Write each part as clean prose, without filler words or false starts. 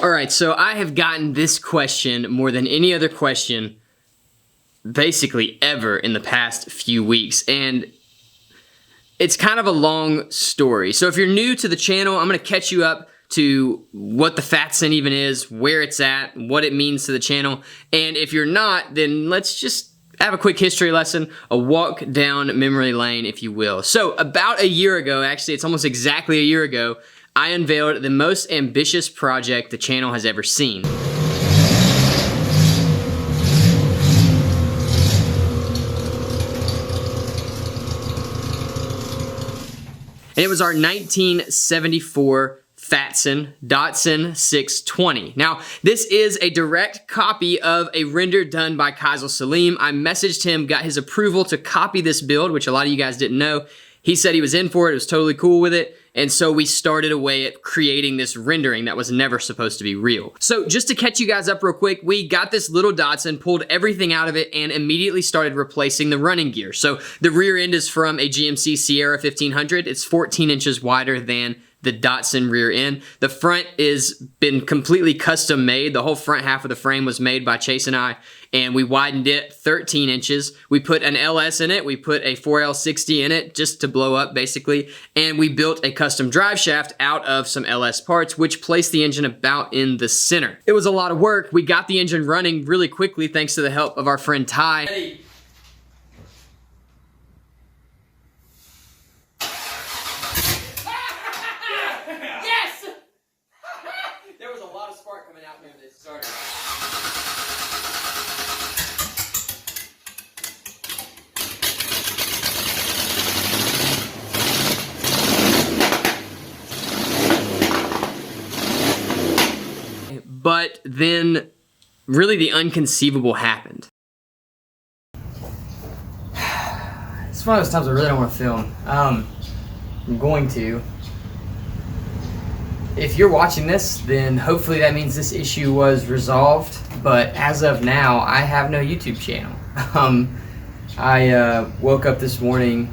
All right, so I have gotten this question more than any other question basically ever in the past few weeks, and it's kind of a long story. So if you're new to the channel, I'm gonna catch you up to what the Fatsun even is, where it's at, what it means to the channel, and if you're not, then let's just have a quick history lesson, a walk down memory lane, if you will. So about a year ago, actually it's almost exactly a year ago, I unveiled the most ambitious project the channel has ever seen. And it was our 1974 Fatsun Datsun 620. Now, this is a direct copy of a render done by Kaiser Salim. I messaged him, got his approval to copy this build, which a lot of you guys didn't know. He said he was in for it, was totally cool with it, and so we started away at creating this rendering that was never supposed to be real. So just to catch you guys up real quick, we got this little Datsun, pulled everything out of it, and immediately started replacing the running gear. So the rear end is from a GMC Sierra 1500. It's 14 inches wider than the Datsun rear end. The front is been completely custom made. The whole front half of the frame was made by Chase and I, and we widened it 13 inches. We put an LS in it. We put a 4L60 in it just to blow up basically, and we built a custom drive shaft out of some LS parts, which placed the engine about in the center. It was a lot of work. We got the engine running really quickly thanks to the help of our friend Ty. Hey. But then, really the unconceivable happened. It's one of those times I really don't want to film. I'm going to. If you're watching this, then hopefully that means this issue was resolved. But as of now, I have no YouTube channel. I woke up this morning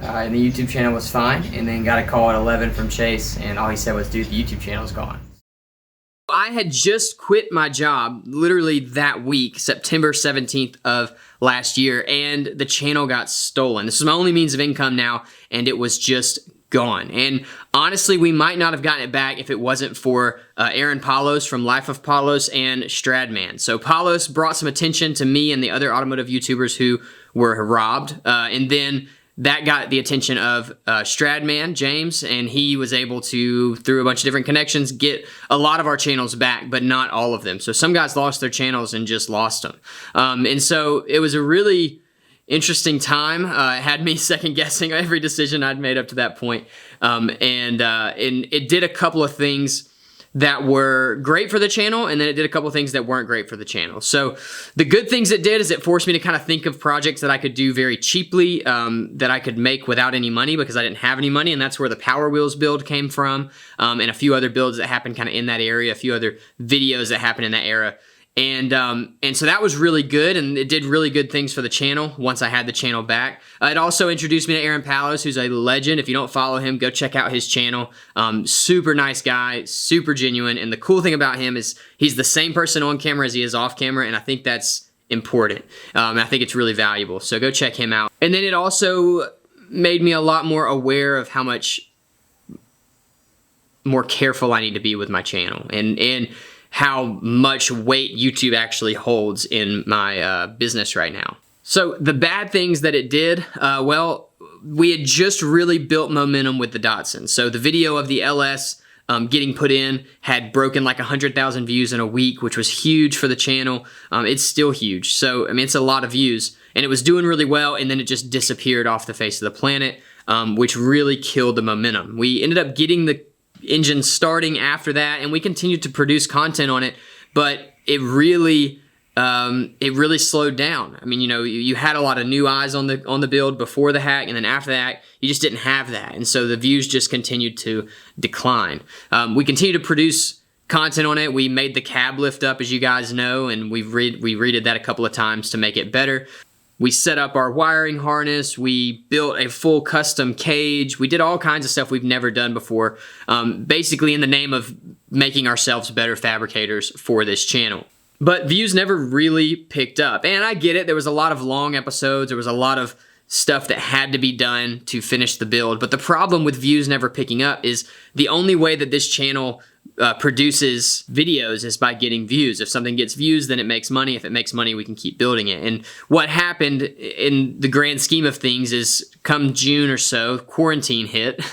and the YouTube channel was fine, and then got a call at 11 from Chase, and all he said was, dude, the YouTube channel's gone. I had just quit my job literally that week, September 17th of last year, and the channel got stolen. This is my only means of income now, and it was just gone. And honestly, we might not have gotten it back if it wasn't for Aaron Palos from Life of Palos and Stradman. So Palos brought some attention to me and the other automotive YouTubers who were robbed, and then that got the attention of Stradman, James, and he was able to, through a bunch of different connections, get a lot of our channels back, but not all of them. So some guys lost their channels and just lost them. And so it was a really interesting time. It had me second guessing every decision I'd made up to that point. And it did a couple of things that were great for the channel, and then it did a couple of things that weren't great for the channel. So the good things it did is it forced me to kind of think of projects that I could do very cheaply, that I could make without any money because I didn't have any money, and that's where the Power Wheels build came from, and a few other builds that happened kind of in that area, a few other videos that happened in that era. And so that was really good, and it did really good things for the channel once I had the channel back. It also introduced me to Aaron Palos, who's a legend. If you don't follow him, go check out his channel. Super nice guy, super genuine, and the cool thing about him is he's the same person on camera as he is off camera, and I think that's important. I think it's really valuable, so go check him out. And then it also made me a lot more aware of how much more careful I need to be with my channel, and how much weight YouTube actually holds in my business right now. So the bad things that it did, well, we had just really built momentum with the Datsun. So the video of the LS getting put in had broken like 100,000 views in a week, which was huge for the channel. It's still huge. So, I mean, it's a lot of views, and it was doing really well, and then it just disappeared off the face of the planet, which really killed the momentum. We ended up getting the engine starting after that, and we continued to produce content on it, but it really slowed down. I mean, you know, you had a lot of new eyes on the build before the hack, and then after the hack, you just didn't have that, and so the views just continued to decline. We continued to produce content on it. We made the cab lift up, as you guys know, and we redid that a couple of times to make it better. We set up our wiring harness. We built a full custom cage. We did all kinds of stuff we've never done before, basically in the name of making ourselves better fabricators for this channel. But views never really picked up. And I get it. There was a lot of long episodes. There was a lot of stuff that had to be done to finish the build. But the problem with views never picking up is the only way that this channel produces videos is by getting views. If something gets views, then it makes money. If it makes money, we can keep building it. And what happened in the grand scheme of things is come June or so, quarantine hit.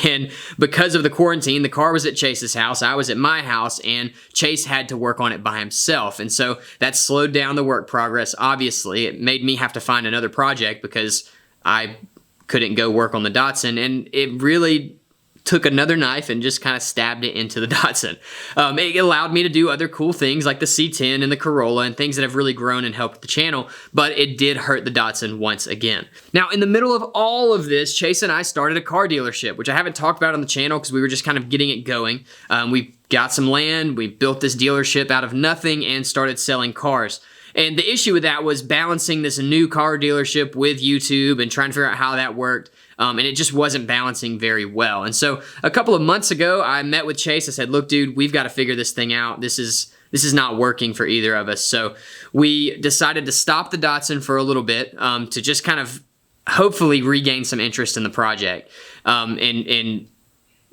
And because of the quarantine, the car was at Chase's house, I was at my house, and Chase had to work on it by himself. And so that slowed down the work progress, obviously. It made me have to find another project because I couldn't go work on the Datsun. And it really took another knife and just kind of stabbed it into the Datsun. It allowed me to do other cool things like the C10 and the Corolla and things that have really grown and helped the channel, but it did hurt the Datsun once again. Now, in the middle of all of this, Chase and I started a car dealership, which I haven't talked about on the channel because we were just kind of getting it going. We got some land, we built this dealership out of nothing and started selling cars. And the issue with that was balancing this new car dealership with YouTube and trying to figure out how that worked. And it just wasn't balancing very well. And so a couple of months ago, I met with Chase. I said, look, dude, we've got to figure this thing out. This is not working for either of us. So we decided to stop the Datsun for a little bit to just kind of hopefully regain some interest in the project and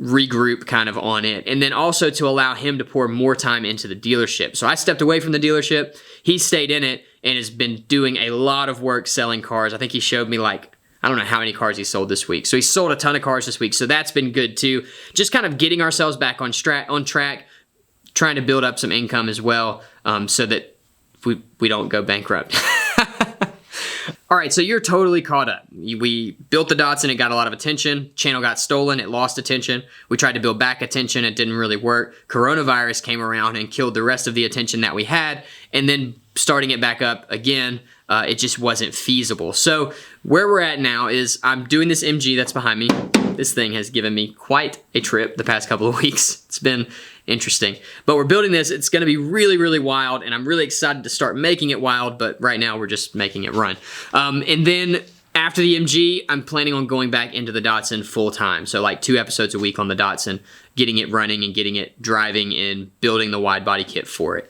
regroup kind of on it. And then also to allow him to pour more time into the dealership. So I stepped away from the dealership. He stayed in it and has been doing a lot of work selling cars. I think he showed me like, I don't know how many cars he sold this week. So he sold a ton of cars this week. So that's been good too. Just kind of getting ourselves back on track, trying to build up some income as well so that we don't go bankrupt. All right, so you're totally caught up. We built the Datsun, it got a lot of attention. Channel got stolen, it lost attention. We tried to build back attention, it didn't really work. Coronavirus came around and killed the rest of the attention that we had. And then starting it back up again, it just wasn't feasible. So where we're at now is I'm doing this MG that's behind me. This thing has given me quite a trip the past couple of weeks. It's been interesting. But we're building this. It's going to be really, really wild, and I'm really excited to start making it wild, but right now we're just making it run. And then after the MG, I'm planning on going back into the Datsun full time. So like 2 episodes a week on the Datsun, getting it running and getting it driving and building the wide body kit for it.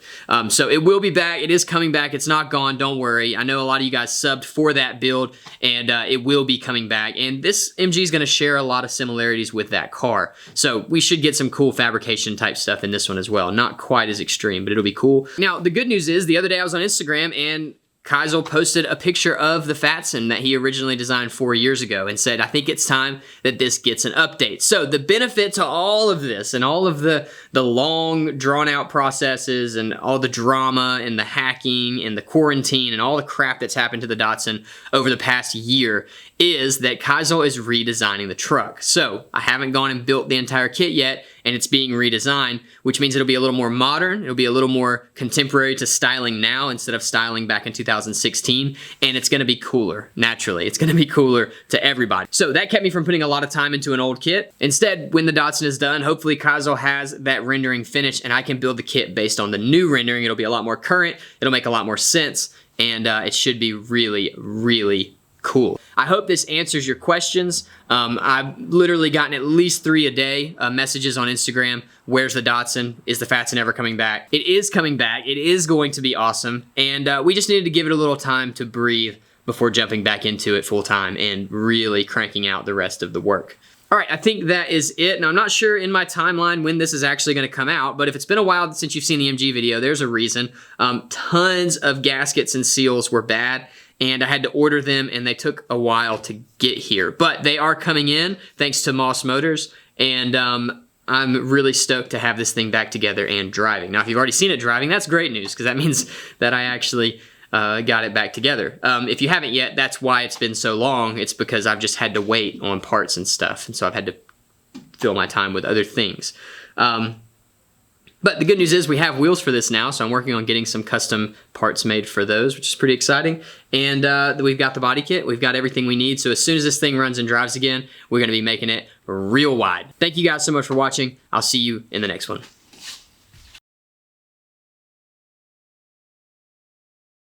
So it will be back. It is coming back. It's not gone. Don't worry. I know a lot of you guys subbed for that build, and it will be coming back. And this MG is going to share a lot of similarities with that car. So we should get some cool fabrication type stuff in this one as well. Not quite as extreme, but it'll be cool. Now, the good news is the other day I was on Instagram and Kaisel posted a picture of the Fatsun that he originally designed 4 years ago and said, I think it's time that this gets an update. So the benefit to all of this and all of the long drawn out processes and all the drama and the hacking and the quarantine and all the crap that's happened to the Datsun over the past year is that Kaisel is redesigning the truck. So I haven't gone and built the entire kit yet, and it's being redesigned, which means it'll be a little more modern, it'll be a little more contemporary to styling now instead of styling back in 2016, and it's gonna be cooler, naturally. It's gonna be cooler to everybody. So that kept me from putting a lot of time into an old kit. Instead, when the Datsun is done, hopefully Kaisel has that rendering finished and I can build the kit based on the new rendering. It'll be a lot more current, it'll make a lot more sense, and it should be really, really cool. I hope this answers your questions. I've literally gotten at least 3 a day messages on Instagram. Where's the Datsun? Is the Fatsun ever coming back? It is coming back. It is going to be awesome. And we just needed to give it a little time to breathe before jumping back into it full time and really cranking out the rest of the work. All right, I think that is it. Now, I'm not sure in my timeline when this is actually going to come out, but if it's been a while since you've seen the MG video, there's a reason. Tons of gaskets and seals were bad, and I had to order them, and they took a while to get here. But they are coming in, thanks to Moss Motors, and I'm really stoked to have this thing back together and driving. Now, if you've already seen it driving, that's great news, because that means that I actually got it back together. If you haven't yet, that's why it's been so long. It's because I've just had to wait on parts and stuff, and so I've had to fill my time with other things. But the good news is we have wheels for this now, so I'm working on getting some custom parts made for those, which is pretty exciting. And we've got the body kit, we've got everything we need, so as soon as this thing runs and drives again, we're gonna be making it real wide. Thank you guys so much for watching. I'll see you in the next one.